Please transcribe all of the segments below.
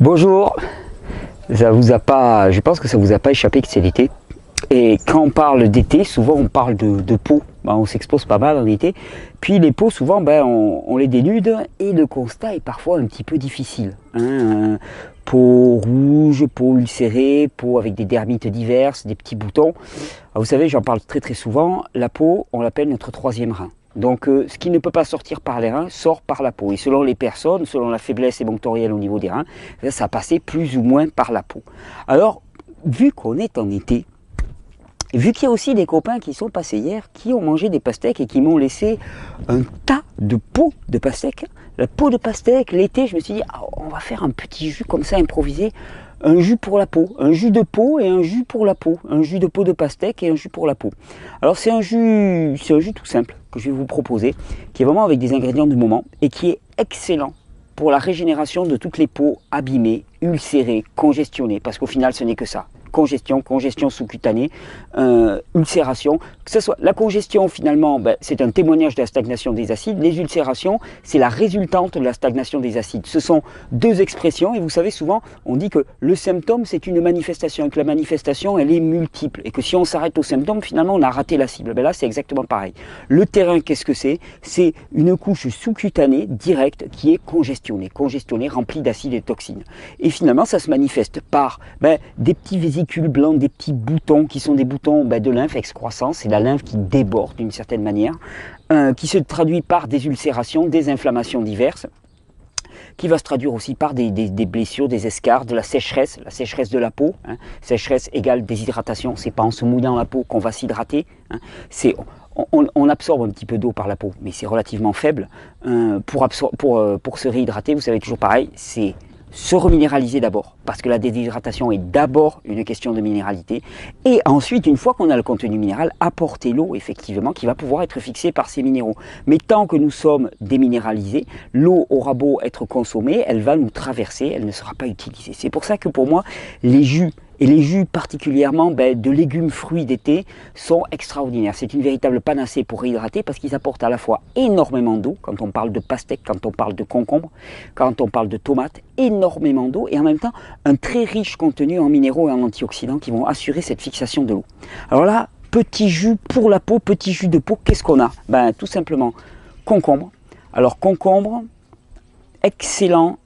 Bonjour, ça vous a pas, je pense que ça vous a pas échappé que c'est l'été. Et quand on parle d'été, souvent on parle de peau. On s'expose pas mal en été. Puis les peaux, souvent, on les dénude et le constat est parfois un petit peu difficile. Peau rouge, peau ulcérée, peau avec des dermites diverses, des petits boutons. Alors, vous savez, j'en parle très souvent, la peau, on l'appelle notre troisième rein. Donc ce qui ne peut pas sortir par les reins sort par la peau. Et selon les personnes, selon la faiblesse émonctorielle au niveau des reins, ça passait plus ou moins par la peau. Alors, vu qu'on est en été, vu qu'il y a aussi des copains qui sont passés hier, qui ont mangé des pastèques et qui m'ont laissé un tas de peaux de pastèques. La peau de pastèque, l'été, je me suis dit, on va faire un petit jus comme ça improvisé. Un jus pour la peau, un jus de peau et un jus pour la peau, un jus de peau de pastèque et un jus pour la peau. Alors c'est un jus tout simple que je vais vous proposer, qui est vraiment avec des ingrédients du moment et qui est excellent pour la régénération de toutes les peaux abîmées, ulcérées, congestionnées, parce qu'au final ce n'est que ça. Congestion sous-cutanée, ulcération. Que ce soit la congestion, finalement, c'est un témoignage de la stagnation des acides. Les ulcérations, c'est la résultante de la stagnation des acides. Ce sont deux expressions et vous savez, souvent, on dit que le symptôme, c'est une manifestation et que la manifestation, elle est multiple. Et que si on s'arrête au symptôme, finalement, on a raté la cible. Là, c'est exactement pareil. Le terrain, qu'est-ce que c'est? C'est une couche sous-cutanée directe qui est congestionnée, remplie d'acides et de toxines. Et finalement, ça se manifeste par des petits vésicules blancs, des petits boutons qui sont des boutons de lymphe excroissants, c'est la lymphe qui déborde d'une certaine manière, qui se traduit par des ulcérations, des inflammations diverses, qui va se traduire aussi par des blessures, des escarres, de la sécheresse de la peau. Sécheresse égale déshydratation, c'est pas en se mouillant la peau qu'on va s'hydrater. On absorbe un petit peu d'eau par la peau, mais c'est relativement faible. Pour se réhydrater, vous savez, toujours pareil, c'est se reminéraliser d'abord, parce que la déshydratation est d'abord une question de minéralité, et ensuite, une fois qu'on a le contenu minéral, apporter l'eau, effectivement, qui va pouvoir être fixée par ces minéraux. Mais tant que nous sommes déminéralisés, l'eau aura beau être consommée, elle va nous traverser, elle ne sera pas utilisée. C'est pour ça que pour moi, les jus, et les jus particulièrement de légumes, fruits d'été, sont extraordinaires. C'est une véritable panacée pour réhydrater parce qu'ils apportent à la fois énormément d'eau, quand on parle de pastèque, quand on parle de concombre, quand on parle de tomates, énormément d'eau et en même temps un très riche contenu en minéraux et en antioxydants qui vont assurer cette fixation de l'eau. Alors là, petit jus pour la peau, petit jus de peau, qu'est-ce qu'on a? Tout simplement concombre. Alors concombre, excellent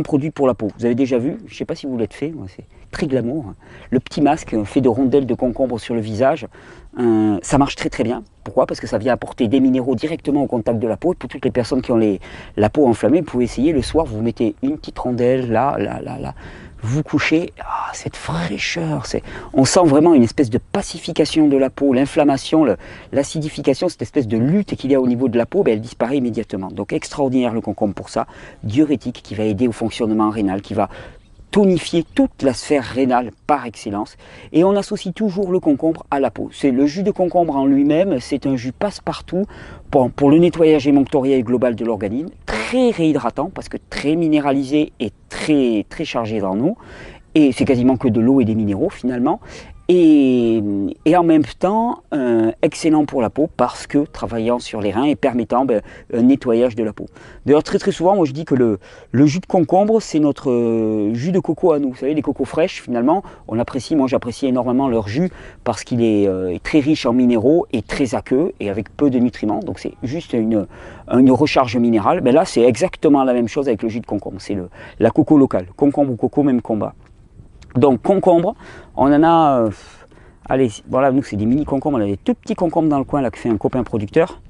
produit pour la peau. Vous avez déjà vu, je ne sais pas si vous l'êtes fait, c'est très glamour. Le petit masque fait de rondelles de concombre sur le visage, ça marche très bien. Pourquoi? Parce que ça vient apporter des minéraux directement au contact de la peau. Et pour toutes les personnes qui ont la peau enflammée, vous pouvez essayer le soir, vous mettez une petite rondelle là, vous couchez, cette fraîcheur, on sent vraiment une espèce de pacification de la peau, l'inflammation, l'acidification, cette espèce de lutte qu'il y a au niveau de la peau, elle disparaît immédiatement. Donc extraordinaire le concombre pour ça, diurétique qui va aider au fonctionnement rénal, qui va tonifier toute la sphère rénale par excellence, et on associe toujours le concombre à la peau. C'est le jus de concombre en lui-même, c'est un jus passe-partout pour le nettoyage émonctoriel global de l'organisme, très réhydratant parce que très minéralisé et très chargé en eau, et c'est quasiment que de l'eau et des minéraux finalement. Et en même temps, excellent pour la peau parce que travaillant sur les reins et permettant un nettoyage de la peau. D'ailleurs, très souvent, moi je dis que le jus de concombre, c'est notre jus de coco à nous. Vous savez, les cocos fraîches, finalement, on apprécie, moi j'apprécie énormément leur jus parce qu'il est très riche en minéraux et très aqueux et avec peu de nutriments. Donc c'est juste une recharge minérale. Là, c'est exactement la même chose avec le jus de concombre. C'est la coco locale. Concombre ou coco, même combat. Donc concombre, on en a, allez, voilà, nous c'est des mini concombres, on a des tout petits concombres dans le coin là que fait un copain producteur.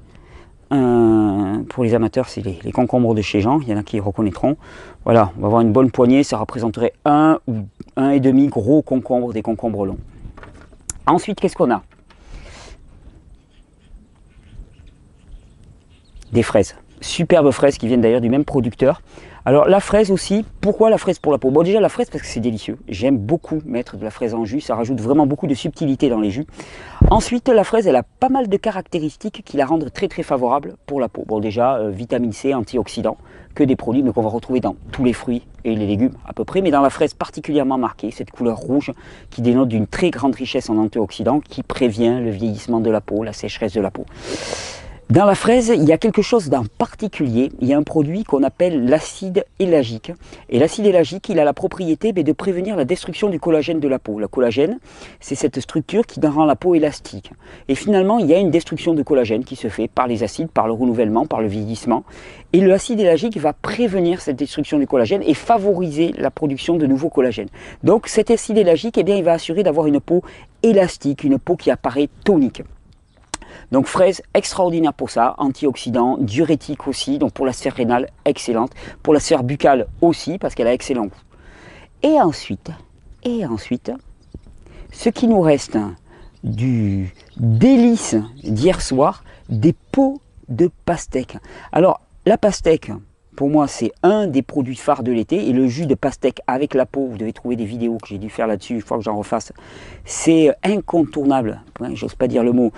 Pour les amateurs, c'est les concombres de chez Jean, il y en a qui reconnaîtront. Voilà, on va avoir une bonne poignée, ça représenterait un ou un et demi gros concombre, des concombres longs. Ensuite, qu'est-ce qu'on a? Des fraises, superbes fraises qui viennent d'ailleurs du même producteur. Alors la fraise aussi, pourquoi la fraise pour la peau? Bon, déjà la fraise parce que c'est délicieux, j'aime beaucoup mettre de la fraise en jus, ça rajoute vraiment beaucoup de subtilité dans les jus. Ensuite la fraise, elle a pas mal de caractéristiques qui la rendent très favorable pour la peau. Bon, déjà vitamine C, antioxydants, que des produits mais qu'on va retrouver dans tous les fruits et les légumes à peu près, mais dans la fraise particulièrement marquée, cette couleur rouge qui dénote d'une très grande richesse en antioxydants qui prévient le vieillissement de la peau, la sécheresse de la peau. Dans la fraise, il y a quelque chose d'en particulier, il y a un produit qu'on appelle l'acide éllagique. Et l'acide éllagique, il a la propriété de prévenir la destruction du collagène de la peau. Le collagène, c'est cette structure qui rend la peau élastique. Et finalement, il y a une destruction de collagène qui se fait par les acides, par le renouvellement, par le vieillissement. Et l'acide éllagique va prévenir cette destruction du collagène et favoriser la production de nouveaux collagènes. Donc cet acide éllagique, eh bien, il va assurer d'avoir une peau élastique, une peau qui apparaît tonique. Donc fraise, extraordinaire pour ça, antioxydant, diurétique aussi, donc pour la sphère rénale, excellente. Pour la sphère buccale aussi, parce qu'elle a excellent goût. Et ensuite, ce qui nous reste du délice d'hier soir, des pots de pastèque. Alors, la pastèque, pour moi, c'est un des produits phares de l'été. Et le jus de pastèque avec la peau, vous devez trouver des vidéos que j'ai dû faire là-dessus, il faut que j'en refasse. C'est incontournable, j'ose pas dire le mot,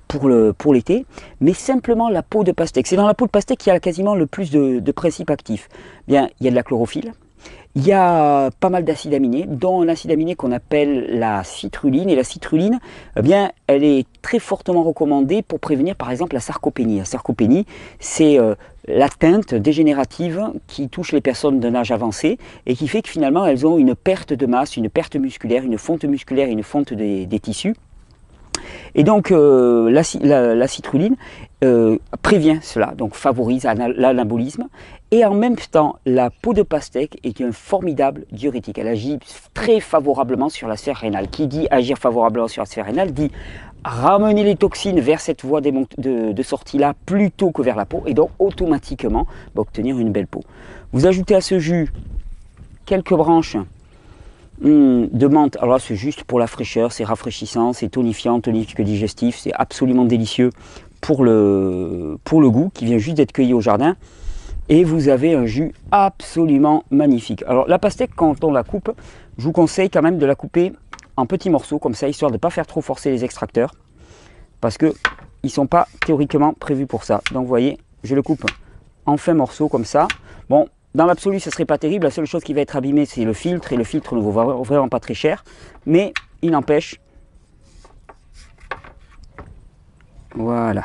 pour l'été. Mais simplement la peau de pastèque. C'est dans la peau de pastèque qu'il y a quasiment le plus de principes actifs. Bien, il y a de la chlorophylle. Il y a pas mal d'acides aminés, dont un acide aminé qu'on appelle la citrulline. Et la citrulline, eh bien, elle est très fortement recommandée pour prévenir par exemple la sarcopénie. La sarcopénie, c'est l'atteinte dégénérative qui touche les personnes d'un âge avancé et qui fait que finalement elles ont une perte de masse, une perte musculaire, une fonte musculaire, une fonte des tissus. Et donc la citrulline prévient cela, donc favorise l'anabolisme. Et en même temps, la peau de pastèque est un formidable diurétique. Elle agit très favorablement sur la sphère rénale. Qui dit agir favorablement sur la sphère rénale dit ramener les toxines vers cette voie de sortie-là plutôt que vers la peau. Et donc automatiquement obtenir une belle peau. Vous ajoutez à ce jus quelques branches de menthe. Alors là, c'est juste pour la fraîcheur, c'est rafraîchissant, c'est tonifiant, tonique digestif, c'est absolument délicieux pour le goût qui vient juste d'être cueilli au jardin. Et vous avez un jus absolument magnifique. Alors la pastèque, quand on la coupe, je vous conseille quand même de la couper en petits morceaux comme ça, histoire de ne pas faire trop forcer les extracteurs, parce qu'ils ne sont pas théoriquement prévus pour ça. Donc vous voyez, je le coupe en fins morceaux comme ça. Bon, dans l'absolu, ce ne serait pas terrible. La seule chose qui va être abîmée, c'est le filtre. Et le filtre ne vaut vraiment pas très cher. Mais il n'empêche. Voilà.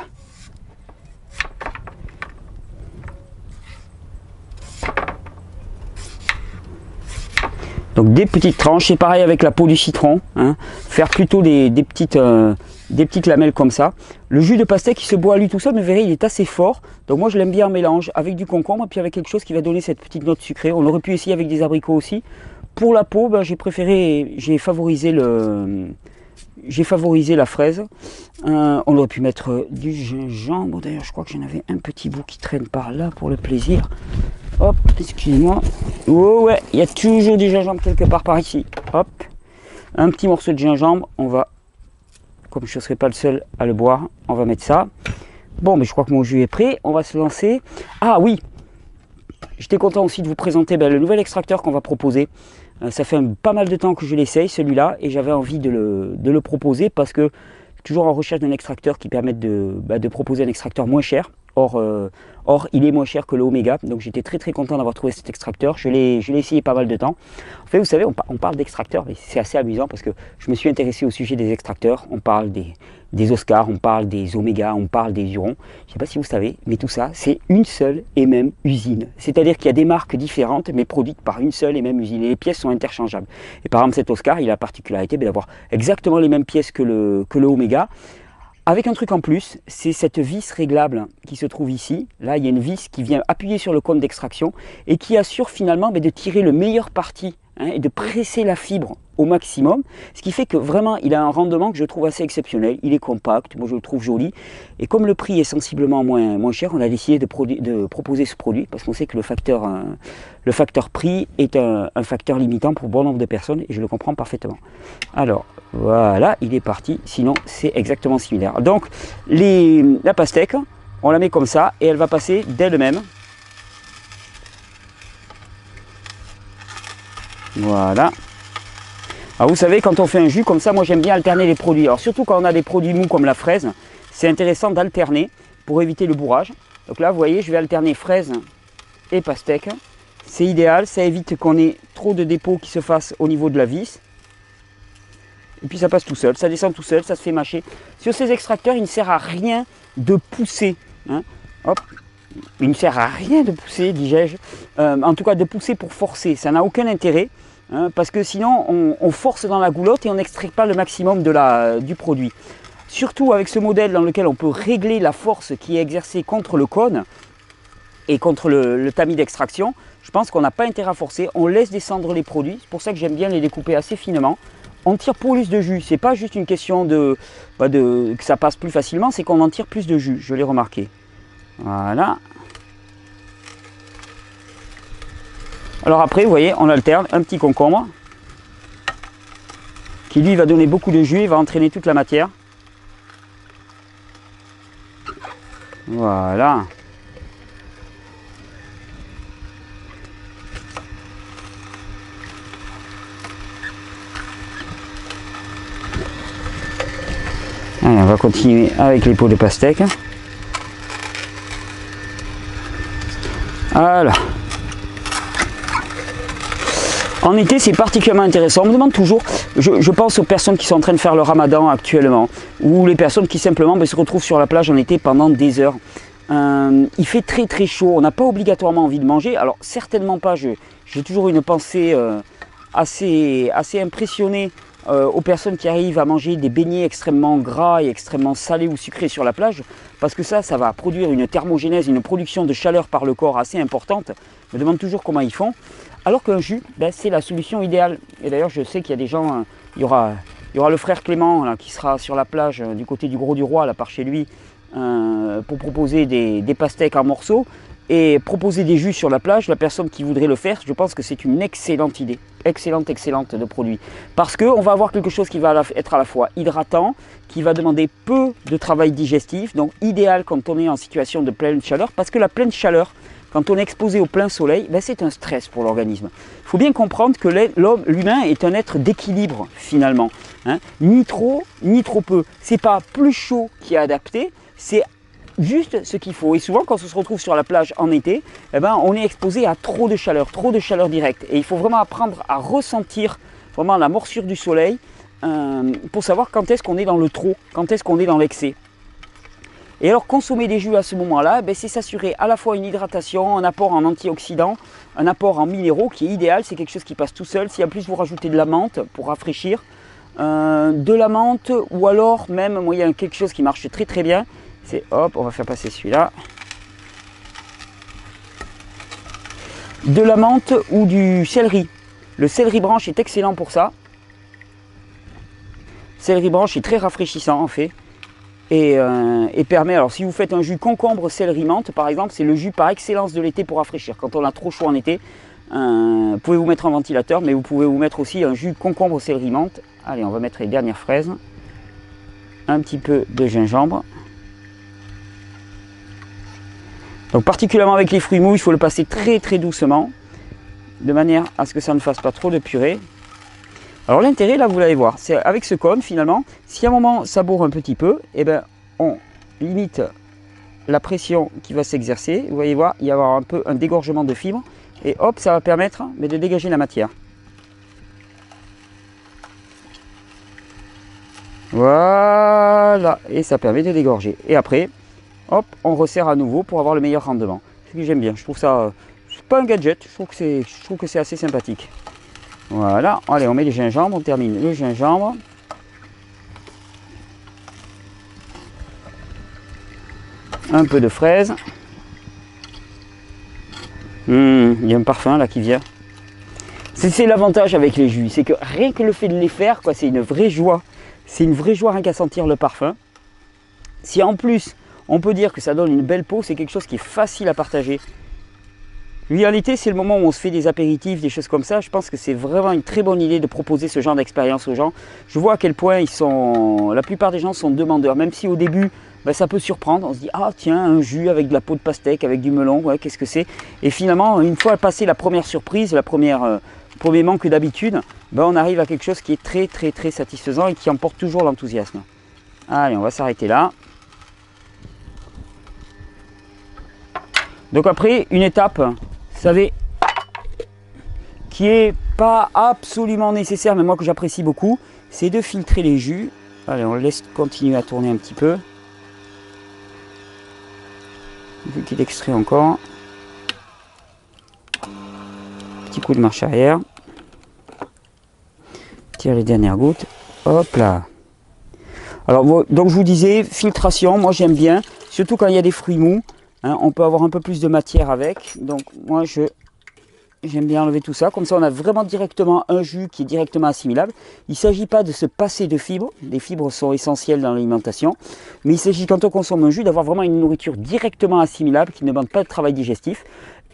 Donc des petites tranches. C'est pareil avec la peau du citron. Hein. Faire plutôt des petites lamelles comme ça. Le jus de pastèque qui se boit à lui tout seul, mais vous verrez, il est assez fort. Donc moi je l'aime bien en mélange avec du concombre et puis avec quelque chose qui va donner cette petite note sucrée. On aurait pu essayer avec des abricots aussi. Pour la peau, ben, j'ai favorisé la fraise. On aurait pu mettre du gingembre. D'ailleurs, je crois que j'en avais un petit bout qui traîne par là pour le plaisir. Hop, excusez-moi. Oh ouais, il y a toujours du gingembre quelque part par ici. Hop, un petit morceau de gingembre. On va, comme je ne serai pas le seul à le boire, on va mettre ça. Bon, mais je crois que mon jus est prêt. On va se lancer. Ah oui, j'étais content aussi de vous présenter le nouvel extracteur qu'on va proposer. Ça fait pas mal de temps que je l'essaye, celui-là, et j'avais envie de le proposer parce que toujours en recherche d'un extracteur qui permette de proposer un extracteur moins cher. Or, il est moins cher que le Omega, donc j'étais très content d'avoir trouvé cet extracteur. Je l'ai essayé pas mal de temps. En fait, vous savez, on parle d'extracteurs, mais c'est assez amusant parce que je me suis intéressé au sujet des extracteurs. On parle des Oscars, on parle des Oméga, on parle des Hurons. Je ne sais pas si vous savez, mais tout ça, c'est une seule et même usine. C'est-à-dire qu'il y a des marques différentes, mais produites par une seule et même usine. Et les pièces sont interchangeables. Et par exemple, cet Oscar, il a la particularité d'avoir exactement les mêmes pièces que le Omega. Avec un truc en plus, c'est cette vis réglable qui se trouve ici. Là, il y a une vis qui vient appuyer sur le cône d'extraction et qui assure finalement de tirer le meilleur parti et de presser la fibre au maximum. Ce qui fait que vraiment, il a un rendement que je trouve assez exceptionnel. Il est compact, moi je le trouve joli. Et comme le prix est sensiblement moins cher, on a décidé de proposer ce produit parce qu'on sait que le facteur prix est un facteur limitant pour bon nombre de personnes et je le comprends parfaitement. Alors, voilà, il est parti, sinon c'est exactement similaire. Donc, la pastèque, on la met comme ça et elle va passer d'elle-même. Voilà. Alors vous savez, quand on fait un jus comme ça, moi j'aime bien alterner les produits. Alors surtout quand on a des produits mous comme la fraise, c'est intéressant d'alterner pour éviter le bourrage. Donc là, vous voyez, je vais alterner fraise et pastèque. C'est idéal, ça évite qu'on ait trop de dépôts qui se fassent au niveau de la vis. et puis ça passe tout seul, ça descend tout seul, ça se fait mâcher. Sur ces extracteurs, il ne sert à rien de pousser. Hein. Hop. Il ne sert à rien de pousser, dis-je, en tout cas de pousser pour forcer, ça n'a aucun intérêt, hein, parce que sinon on force dans la goulotte et on n'extrait pas le maximum du produit. Surtout avec ce modèle dans lequel on peut régler la force qui est exercée contre le cône et contre le tamis d'extraction, je pense qu'on n'a pas intérêt à forcer, on laisse descendre les produits, c'est pour ça que j'aime bien les découper assez finement. On tire plus de jus, c'est pas juste une question que ça passe plus facilement, c'est qu'on en tire plus de jus, je l'ai remarqué. Voilà. Alors après, vous voyez, on alterne un petit concombre qui lui va donner beaucoup de jus, il va entraîner toute la matière. Voilà. Allez, on va continuer avec les pots de pastèque. Voilà. En été, c'est particulièrement intéressant. On me demande toujours, je pense aux personnes qui sont en train de faire le ramadan actuellement, ou les personnes qui simplement se retrouvent sur la plage en été pendant des heures. Il fait très très chaud, on n'a pas obligatoirement envie de manger. Alors certainement pas, j'ai toujours une pensée assez impressionnée aux personnes qui arrivent à manger des beignets extrêmement gras et extrêmement salés ou sucrés sur la plage, parce que ça va produire une thermogénèse, une production de chaleur par le corps assez importante. Je me demande toujours comment ils font. Alors qu'un jus, c'est la solution idéale. Et d'ailleurs, je sais qu'il y a des gens, il y aura le frère Clément là, qui sera sur la plage du côté du Gros du Roi, là par chez lui, pour proposer des pastèques en morceaux et proposer des jus sur la plage. La personne qui voudrait le faire, je pense que c'est une excellente idée. Excellente de produit. Parce qu'on va avoir quelque chose qui va être à la fois hydratant, qui va demander peu de travail digestif, donc idéal quand on est en situation de pleine chaleur, parce que la pleine chaleur, quand on est exposé au plein soleil, c'est un stress pour l'organisme. Il faut bien comprendre que l'humain est un être d'équilibre finalement. Hein. Ni trop, ni trop peu. Ce n'est pas plus chaud qui est adapté, c'est juste ce qu'il faut. Et souvent, quand on se retrouve sur la plage en été, on est exposé à trop de chaleur directe. Et il faut vraiment apprendre à ressentir vraiment la morsure du soleil pour savoir quand est-ce qu'on est dans le trop, quand est-ce qu'on est dans l'excès. Et alors consommer des jus à ce moment-là, c'est s'assurer à la fois une hydratation, un apport en antioxydants, un apport en minéraux qui est idéal, c'est quelque chose qui passe tout seul. Si en plus vous rajoutez de la menthe pour rafraîchir, de la menthe ou alors même, moi il y a quelque chose qui marche très très bien, c'est hop, on va faire passer celui-là. De la menthe ou du céleri. Le céleri branche est excellent pour ça. Le céleri branche est très rafraîchissant en fait. Et permet, alors si vous faites un jus concombre céleri menthe par exemple, c'est le jus par excellence de l'été pour rafraîchir. Quand on a trop chaud en été, vous pouvez vous mettre un ventilateur, mais vous pouvez vous mettre aussi un jus concombre céleri menthe. Allez, on va mettre les dernières fraises. Un petit peu de gingembre. Donc particulièrement avec les fruits mous, il faut le passer très très doucement, de manière à ce que ça ne fasse pas trop de purée. Alors l'intérêt, là, vous l'allez voir, c'est avec ce cône, finalement, si à un moment ça bourre un petit peu, on limite la pression qui va s'exercer. Vous voyez voir, il va y avoir un peu un dégorgement de fibres. Et hop, ça va permettre de dégager la matière. Voilà, et ça permet de dégorger. Et après, hop, on resserre à nouveau pour avoir le meilleur rendement. C'est ce que j'aime bien, je trouve ça, c'est pas un gadget, je trouve que c'est assez sympathique. Voilà, allez, on met le gingembre, on termine le gingembre. Un peu de fraise. Il y a un parfum là qui vient. C'est l'avantage avec les jus, c'est que rien que le fait de les faire, c'est une vraie joie. C'est une vraie joie rien qu'à sentir le parfum. Si en plus, on peut dire que ça donne une belle peau, c'est quelque chose qui est facile à partager. Oui, en été, c'est le moment où on se fait des apéritifs, des choses comme ça. Je pense que c'est vraiment une très bonne idée de proposer ce genre d'expérience aux gens. Je vois à quel point la plupart des gens sont demandeurs, même si au début, ça peut surprendre. On se dit, ah tiens, un jus avec de la peau de pastèque, avec du melon, ouais, qu'est-ce que c'est? Et finalement, une fois passé la première surprise, premier manque d'habitude, on arrive à quelque chose qui est très très très satisfaisant et qui emporte toujours l'enthousiasme. Allez, on va s'arrêter là. Donc après, une étape, vous savez, qui est pas absolument nécessaire, mais moi que j'apprécie beaucoup, c'est de filtrer les jus. Allez, on laisse continuer à tourner un petit peu. Vu qu'il extrait encore. Petit coup de marche arrière. Tire les dernières gouttes. Hop là. Alors, donc je vous disais, filtration, moi j'aime bien, surtout quand il y a des fruits mous. Hein, on peut avoir un peu plus de matière avec. Donc moi j'aime bien enlever tout ça. Comme ça on a vraiment directement un jus qui est directement assimilable. Il ne s'agit pas de se passer de fibres. Les fibres sont essentielles dans l'alimentation. Mais il s'agit quand on consomme un jus d'avoir vraiment une nourriture directement assimilable qui ne demande pas de travail digestif.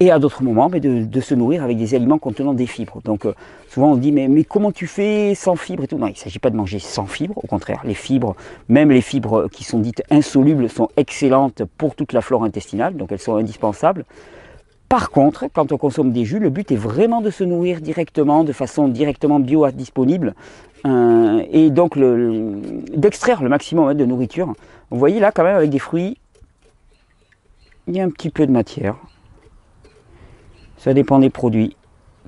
Et à d'autres moments, mais de se nourrir avec des aliments contenant des fibres. Donc souvent on dit mais comment tu fais sans fibres et tout. Non, il ne s'agit pas de manger sans fibres. Au contraire, les fibres, même les fibres qui sont dites insolubles, sont excellentes pour toute la flore intestinale. Donc elles sont indispensables. Par contre, quand on consomme des jus, le but est vraiment de se nourrir directement, de façon directement bio-disponible. Et donc d'extraire le maximum de nourriture. Vous voyez là quand même avec des fruits, il y a un petit peu de matière. Ça dépend des produits.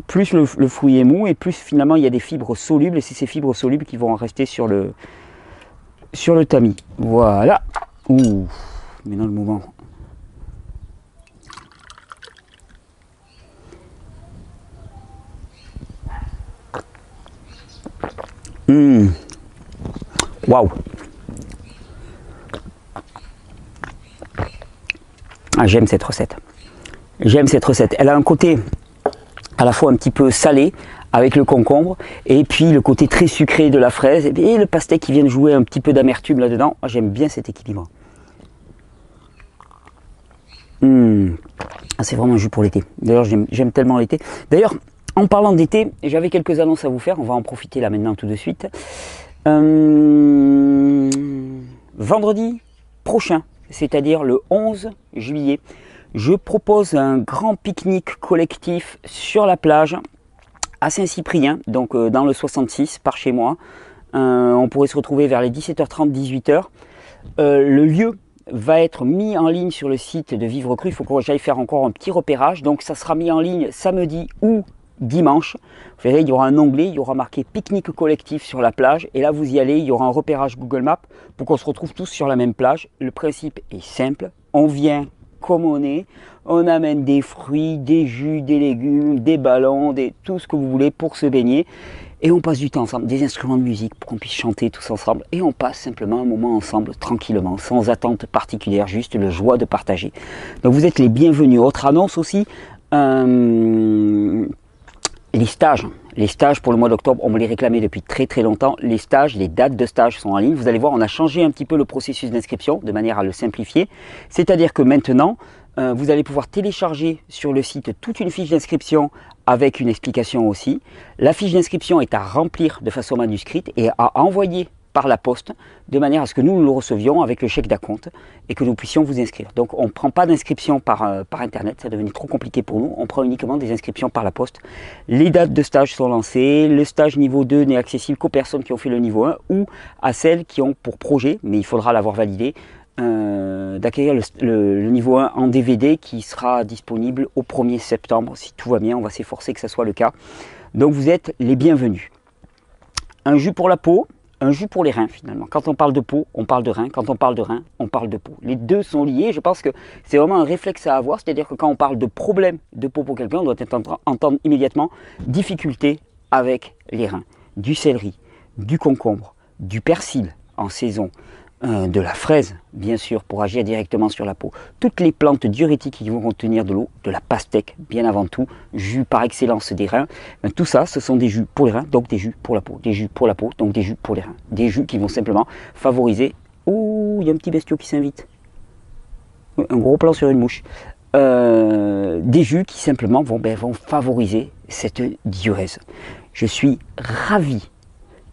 Plus le fruit est mou et plus finalement il y a des fibres solubles. Et c'est ces fibres solubles qui vont rester sur le tamis. Voilà. Ouh, maintenant le moment. Waouh. Ah, j'aime cette recette. J'aime cette recette. Elle a un côté à la fois un petit peu salé avec le concombre et puis le côté très sucré de la fraise et le pastèque qui vient de jouer un petit peu d'amertume là-dedans. J'aime bien cet équilibre. C'est vraiment un jus pour l'été. D'ailleurs, j'aime tellement l'été. D'ailleurs, en parlant d'été, j'avais quelques annonces à vous faire. On va en profiter là maintenant tout de suite. Vendredi prochain, c'est-à-dire le 11 juillet, je propose un grand pique-nique collectif sur la plage à Saint-Cyprien, donc dans le 66 par chez moi. On pourrait se retrouver vers les 17h30, 18h. Le lieu va être mis en ligne sur le site de Vivre Cru. Il faut que j'aille faire encore un petit repérage. Donc ça sera mis en ligne samedi ou dimanche. Vous verrez, il y aura un onglet, il y aura marqué pique-nique collectif sur la plage. Et là, vous y allez, il y aura un repérage Google Maps pour qu'on se retrouve tous sur la même plage. Le principe est simple. On vient comme on est. On amène des fruits, des jus, des légumes, des ballons, tout ce que vous voulez pour se baigner. Et on passe du temps ensemble, des instruments de musique pour qu'on puisse chanter tous ensemble. Et on passe simplement un moment ensemble, tranquillement, sans attente particulière, juste le joie de partager. Donc vous êtes les bienvenus. Autre annonce aussi, les stages. Les stages pour le mois d'octobre, on me les réclamait depuis très très longtemps. Les stages, les dates de stage sont en ligne. Vous allez voir, on a changé un petit peu le processus d'inscription de manière à le simplifier. C'est-à-dire que maintenant, vous allez pouvoir télécharger sur le site toute une fiche d'inscription avec une explication aussi. La fiche d'inscription est à remplir de façon manuscrite et à envoyer par la poste de manière à ce que nous le recevions avec le chèque d'acompte et que nous puissions vous inscrire. Donc on ne prend pas d'inscription par internet, ça devenait trop compliqué pour nous. On prend uniquement des inscriptions par la poste. Les dates de stage sont lancées. Le stage niveau 2 n'est accessible qu'aux personnes qui ont fait le niveau 1 ou à celles qui ont pour projet, mais il faudra l'avoir validé, d'acquérir le niveau 1 en DVD qui sera disponible au 1er septembre. Si tout va bien, on va s'efforcer que ça soit le cas. Donc vous êtes les bienvenus. Un jus pour la peau, un jus pour les reins finalement. Quand on parle de peau, on parle de reins. Quand on parle de reins, on parle de peau. Les deux sont liés. Je pense que c'est vraiment un réflexe à avoir. C'est-à-dire que quand on parle de problème de peau pour quelqu'un, on doit entendre immédiatement difficulté avec les reins. Du céleri, du concombre, du persil en saison, de la fraise, bien sûr, pour agir directement sur la peau. Toutes les plantes diurétiques qui vont contenir de l'eau, de la pastèque, bien avant tout, jus par excellence des reins. Tout ça, ce sont des jus pour les reins, donc des jus pour la peau. Des jus pour la peau, donc des jus pour les reins. Des jus qui vont simplement favoriser... Oh, il y a un petit bestiau qui s'invite. Un gros plan sur une mouche. Des jus qui simplement vont favoriser cette diurèse. Je suis ravi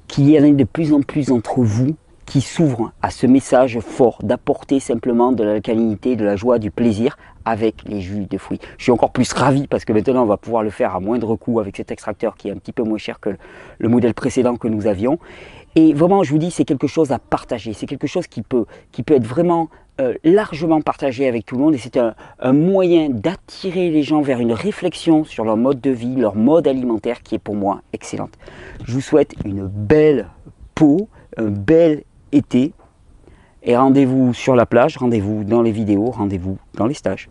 qu'il y en ait de plus en plus entre vous qui s'ouvrent à ce message fort d'apporter simplement de l'alcalinité, de la joie, du plaisir avec les jus de fruits. Je suis encore plus ravi parce que maintenant on va pouvoir le faire à moindre coût avec cet extracteur qui est un petit peu moins cher que le modèle précédent que nous avions. Et vraiment, je vous dis, c'est quelque chose à partager. C'est quelque chose qui peut être vraiment largement partagé avec tout le monde. Et c'est un moyen d'attirer les gens vers une réflexion sur leur mode de vie, leur mode alimentaire, qui est pour moi excellente. Je vous souhaite une belle peau, un bel été. Et rendez-vous sur la plage, rendez-vous dans les vidéos, rendez-vous dans les stages.